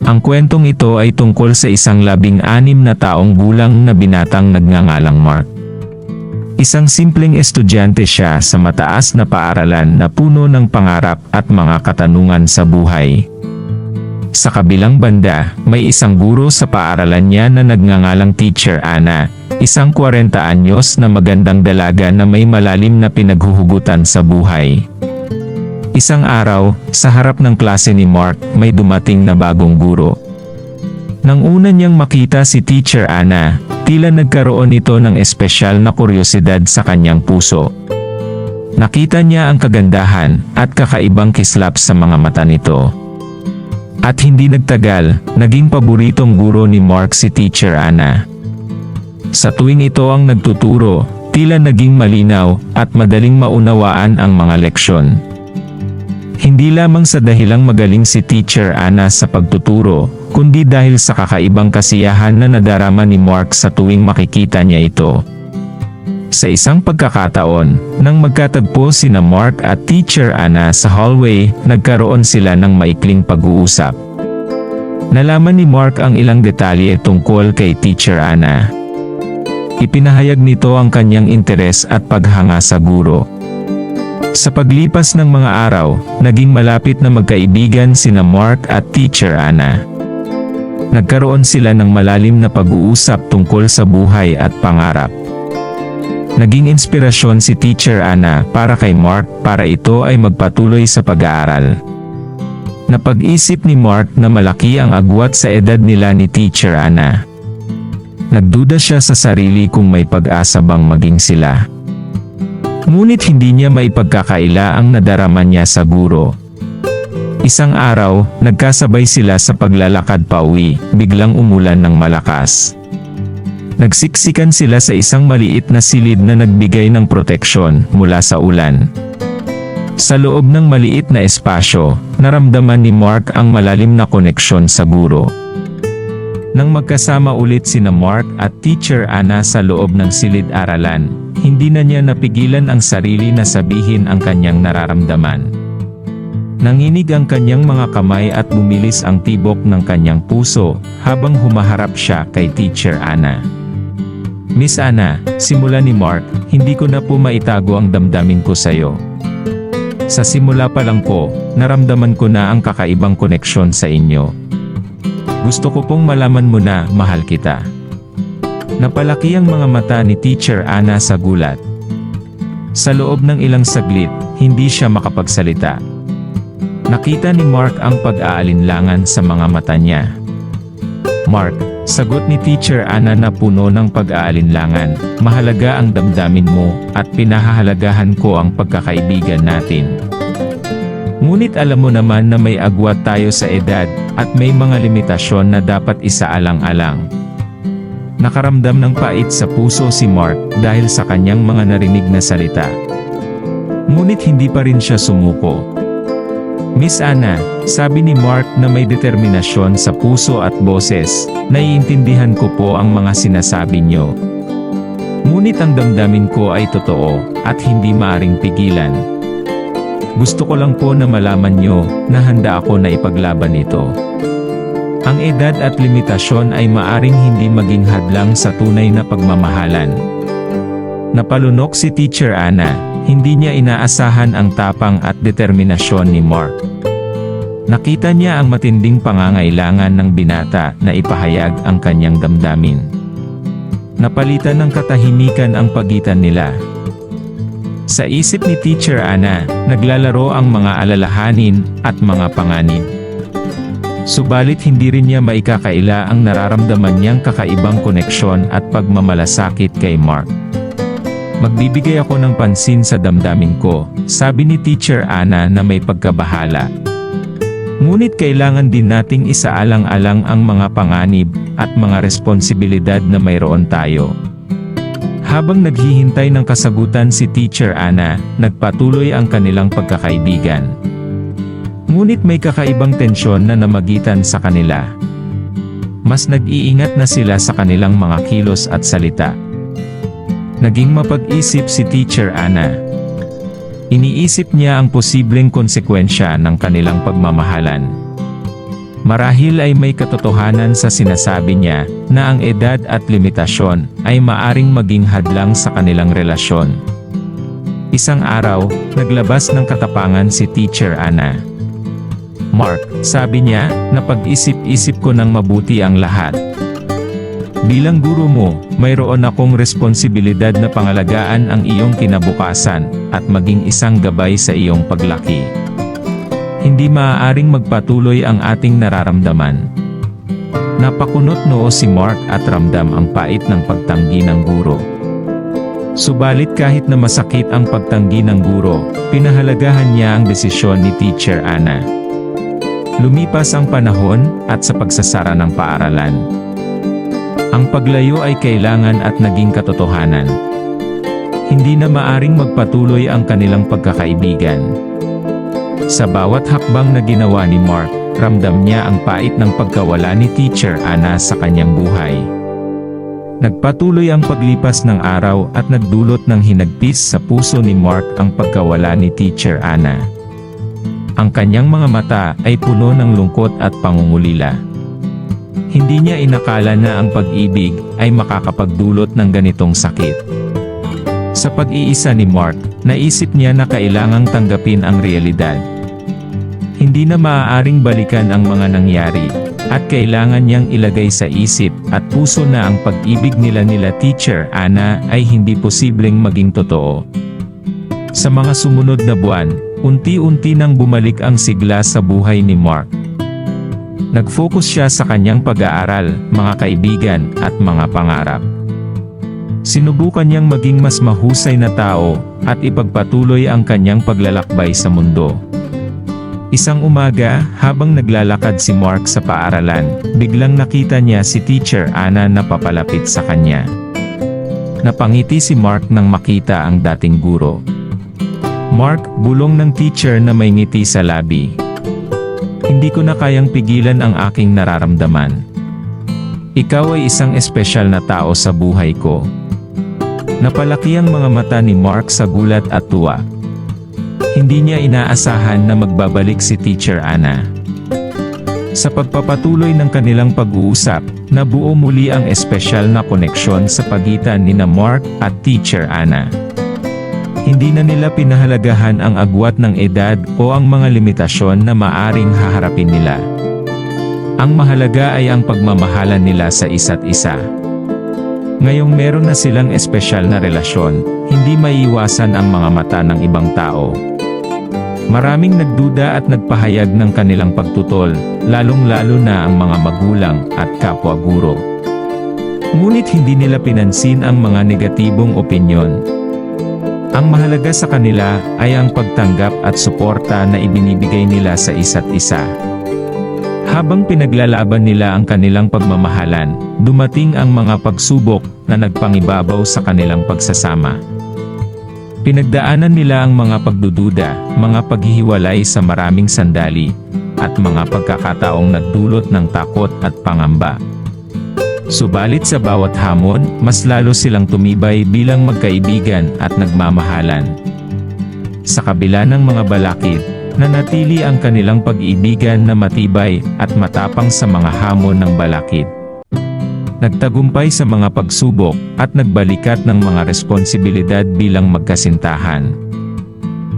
Ang kwentong ito ay tungkol sa isang 16 na taong gulang na binatang nagngangalang Mark. Isang simpleng estudyante siya sa mataas na paaralan na puno ng pangarap at mga katanungan sa buhay. Sa kabilang banda, may isang guro sa paaralan niya na nagngangalang Teacher Anna, isang 40 anyos na magandang dalaga na may malalim na pinaghuhugutan sa buhay. Isang araw, sa harap ng klase ni Mark, may dumating na bagong guro. Nang una niyang makita si Teacher Anna, tila nagkaroon ito ng espesyal na kuryosidad sa kanyang puso. Nakita niya ang kagandahan at kakaibang kislap sa mga mata nito. At hindi nagtagal, naging paboritong guro ni Mark si Teacher Anna. Sa tuwing ito ang nagtuturo, tila naging malinaw at madaling maunawaan ang mga leksyon. Hindi lamang sa dahilang magaling si Teacher Anna sa pagtuturo, kundi dahil sa kakaibang kasiyahan na nadarama ni Mark sa tuwing makikita niya ito. Sa isang pagkakataon, nang magkatagpo sina Mark at Teacher Anna sa hallway, nagkaroon sila ng maikling pag-uusap. Nalaman ni Mark ang ilang detalye tungkol kay Teacher Anna. Ipinahayag nito ang kanyang interes at paghanga sa guro. Sa paglipas ng mga araw, naging malapit na magkaibigan sina Mark at Teacher Anna. Nagkaroon sila ng malalim na pag-uusap tungkol sa buhay at pangarap. Naging inspirasyon si Teacher Anna para kay Mark para ito ay magpatuloy sa pag-aaral. Napag-isip ni Mark na malaki ang agwat sa edad nila ni Teacher Anna. Nagduda siya sa sarili kung may pag-asa bang maging sila. Ngunit hindi niya maipagkakaila ang nadarama niya sa guro. Isang araw, nagkasabay sila sa paglalakad pauwi, biglang umulan ng malakas. Nagsiksikan sila sa isang maliit na silid na nagbigay ng proteksyon mula sa ulan. Sa loob ng maliit na espasyo, naramdaman ni Mark ang malalim na koneksyon sa guro. Nang magkasama ulit sina Mark at Teacher Anna sa loob ng silid-aralan, hindi na niya napigilan ang sarili na sabihin ang kanyang nararamdaman. Nanginig ang kanyang mga kamay at bumilis ang tibok ng kanyang puso habang humaharap siya kay Teacher Anna. "Miss Anna," simula ni Mark, "hindi ko na po maitago ang damdamin ko sa iyo. Sa simula pa lang po, naramdaman ko na ang kakaibang koneksyon sa inyo. Gusto ko pong malaman mo na mahal kita." Napalaki ang mga mata ni Teacher Anna sa gulat. Sa loob ng ilang saglit, hindi siya makapagsalita. Nakita ni Mark ang pag-aalinlangan sa mga mata niya. "Mark," sagot ni Teacher Anna na puno ng pag-aalinlangan, "mahalaga ang damdamin mo, at pinahahalagahan ko ang pagkakaibigan natin. Ngunit alam mo naman na may agwat tayo sa edad, at may mga limitasyon na dapat isaalang-alang." Nakaramdam ng pait sa puso si Mark dahil sa kanyang mga narinig na salita. Ngunit hindi pa rin siya sumuko. "Miss Anna," sabi ni Mark na may determinasyon sa puso at boses, "naiintindihan ko po ang mga sinasabi niyo. Ngunit ang damdamin ko ay totoo, at hindi maaring pigilan. Gusto ko lang po na malaman niyo na handa ako na ipaglaban ito. Ang edad at limitasyon ay maaring hindi maging hadlang sa tunay na pagmamahalan." Napalunok si Teacher Anna, hindi niya inaasahan ang tapang at determinasyon ni Mark. Nakita niya ang matinding pangangailangan ng binata na ipahayag ang kanyang damdamin. Napalitan ng katahimikan ang pagitan nila. Sa isip ni Teacher Anna, naglalaro ang mga alalahanin at mga panganib. Subalit hindi rin niya maikakaila ang nararamdaman niyang kakaibang koneksyon at pagmamalasakit kay Mark. "Magbibigay ako ng pansin sa damdamin ko," sabi ni Teacher Anna na may pagkabahala. "Ngunit kailangan din nating isaalang-alang ang mga panganib at mga responsibilidad na mayroon tayo." Habang naghihintay ng kasagutan si Teacher Anna, nagpatuloy ang kanilang pagkakaibigan. Ngunit may kakaibang tensyon na namagitan sa kanila. Mas nag-iingat na sila sa kanilang mga kilos at salita. Naging mapag-isip si Teacher Anna. Iniisip niya ang posibleng konsekwensya ng kanilang pagmamahalan. Marahil ay may katotohanan sa sinasabi niya na ang edad at limitasyon ay maaring maging hadlang sa kanilang relasyon. Isang araw, naglabas ng katapangan si Teacher Ana. "Mark," sabi niya, "napag-isip-isip ko ng mabuti ang lahat. Bilang guro mo, mayroon akong responsibilidad na pangalagaan ang iyong kinabukasan at maging isang gabay sa iyong paglaki. Hindi maaaring magpatuloy ang ating nararamdaman." Napakunot noo si Mark at ramdam ang pait ng pagtanggi ng guro. Subalit kahit na masakit ang pagtanggi ng guro, pinahalagahan niya ang desisyon ni Teacher Ana. Lumipas ang panahon at sa pagsasara ng paaralan, ang paglayo ay kailangan at naging katotohanan. Hindi na maaring magpatuloy ang kanilang pagkakaibigan. Sa bawat hakbang na ginawa ni Mark, ramdam niya ang pait ng pagkawala ni Teacher Ana sa kanyang buhay. Nagpatuloy ang paglipas ng araw at nagdulot ng hinagpis sa puso ni Mark ang pagkawala ni Teacher Ana. Ang kanyang mga mata ay puno ng lungkot at pangungulila. Hindi niya inakala na ang pag-ibig ay makakapagdulot ng ganitong sakit. Sa pag-iisa ni Mark, naisip niya na kailangang tanggapin ang realidad. Hindi na maaaring balikan ang mga nangyari, at kailangan niyang ilagay sa isip at puso na ang pag-ibig nila Teacher Ana ay hindi posibleng maging totoo. Sa mga sumunod na buwan, unti-unti nang bumalik ang sigla sa buhay ni Mark. Nag-focus siya sa kanyang pag-aaral, mga kaibigan, at mga pangarap. Sinubukan niyang maging mas mahusay na tao, at ipagpatuloy ang kanyang paglalakbay sa mundo. Isang umaga, habang naglalakad si Mark sa paaralan, biglang nakita niya si Teacher Ana na papalapit sa kanya. Napangiti si Mark nang makita ang dating guro. "Mark," bulong ng teacher na may ngiti sa labi. "Hindi ko na kayang pigilan ang aking nararamdaman. Ikaw ay isang espesyal na tao sa buhay ko." Napalaki ang mga mata ni Mark sa gulat at tuwa. Hindi niya inaasahan na magbabalik si Teacher Ana. Sa pagpapatuloy ng kanilang pag-uusap, nabuo muli ang espesyal na koneksyon sa pagitan nina Mark at Teacher Ana. Hindi na nila pinahalagahan ang agwat ng edad o ang mga limitasyon na maaring haharapin nila. Ang mahalaga ay ang pagmamahalan nila sa isa't isa. Ngayong meron na silang espesyal na relasyon, hindi maiiwasan ang mga mata ng ibang tao. Maraming nagduda at nagpahayag ng kanilang pagtutol, lalong-lalo na ang mga magulang at kapwa guro. Ngunit hindi nila pinansin ang mga negatibong opinyon. Ang mahalaga sa kanila ay ang pagtanggap at suporta na ibinibigay nila sa isa't isa. Habang pinaglalaban nila ang kanilang pagmamahalan, dumating ang mga pagsubok na nagpangibabaw sa kanilang pagsasama. Pinagdaanan nila ang mga pagdududa, mga paghihiwalay sa maraming sandali, at mga pagkakataong nagdulot ng takot at pangamba. Subalit sa bawat hamon, mas lalo silang tumibay bilang magkaibigan at nagmamahalan. Sa kabila ng mga balakid, nanatili ang kanilang pag-ibigan na matibay at matapang sa mga hamon ng balakid. Nagtagumpay sa mga pagsubok, at nagbalikat ng mga responsibilidad bilang magkasintahan.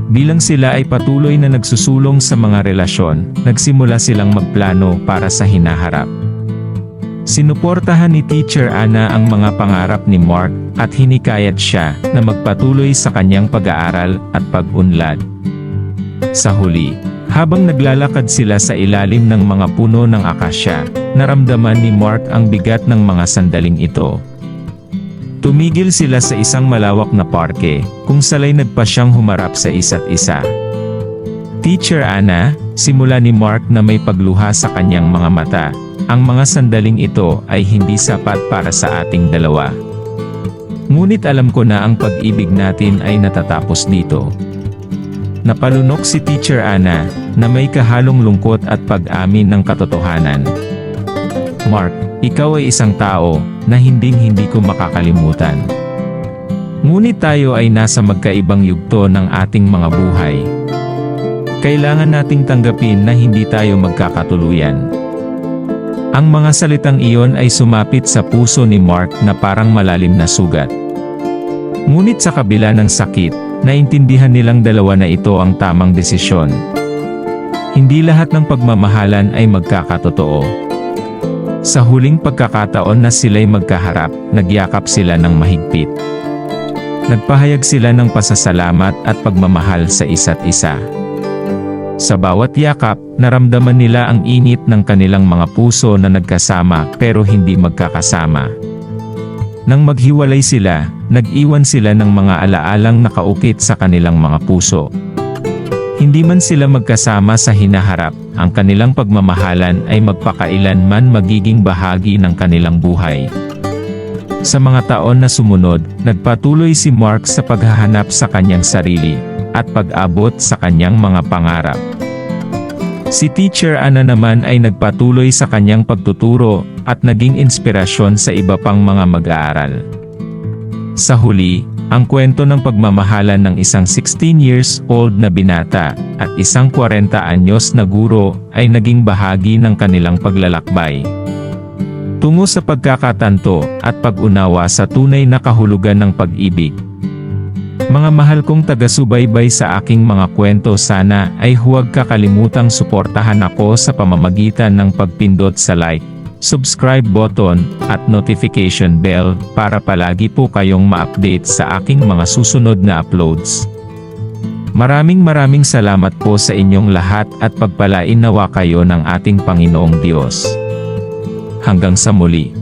Bilang sila ay patuloy na nagsusulong sa mga relasyon, nagsimula silang magplano para sa hinaharap. Sinuportahan ni Teacher Ana ang mga pangarap ni Mark, at hinikayat siya na magpatuloy sa kanyang pag-aaral at pag-unlad. Sa huli, habang naglalakad sila sa ilalim ng mga puno ng akasya, naramdaman ni Mark ang bigat ng mga sandaling ito. Tumigil sila sa isang malawak na parke, kung salay nagpa siyang humarap sa isa't isa. "Teacher Ana," simula ni Mark na may pagluha sa kanyang mga mata, "ang mga sandaling ito ay hindi sapat para sa ating dalawa. Ngunit alam ko na ang pag-ibig natin ay natatapos dito." Napalunok si Teacher Ana, na may kahalong lungkot at pag-amin ng katotohanan. "Mark, ikaw ay isang tao na hinding-hindi ko makakalimutan. Ngunit tayo ay nasa magkaibang yugto ng ating mga buhay. Kailangan nating tanggapin na hindi tayo magkakatuluyan. Ang mga salitang iyon ay sumapit sa puso ni Mark na parang malalim na sugat. Ngunit sa kabila ng sakit, naintindihan nilang dalawa na ito ang tamang desisyon. Hindi lahat ng pagmamahalan ay magkakatotoo. Sa huling pagkakataon na sila'y magkaharap, nagyakap sila ng mahigpit. Nagpahayag sila ng pasasalamat at pagmamahal sa isa't isa. Sa bawat yakap, naramdaman nila ang init ng kanilang mga puso na nagkasama pero hindi magkakasama. Nang maghiwalay sila, nag-iwan sila ng mga alaalang nakaukit sa kanilang mga puso. Hindi man sila magkasama sa hinaharap, ang kanilang pagmamahalan ay magpakailanman magiging bahagi ng kanilang buhay. Sa mga taon na sumunod, nagpatuloy si Mark sa paghahanap sa kanyang sarili, at pag-abot sa kanyang mga pangarap. Si Teacher Anna naman ay nagpatuloy sa kanyang pagtuturo, at naging inspirasyon sa iba pang mga mag-aaral. Sa huli, ang kwento ng pagmamahalan ng isang 16 years old na binata, at isang 40 anyos na guro, ay naging bahagi ng kanilang paglalakbay. Tungo sa pagkakatanto at pag-unawa sa tunay na kahulugan ng pag-ibig. Mga mahal kong taga-subaybay sa aking mga kwento, sana ay huwag kakalimutang suportahan ako sa pamamagitan ng pagpindot sa like, subscribe button, at notification bell para palagi po kayong ma-update sa aking mga susunod na uploads. Maraming salamat po sa inyong lahat at pagpalain nawa kayo ng ating Panginoong Diyos. Hanggang sa muli.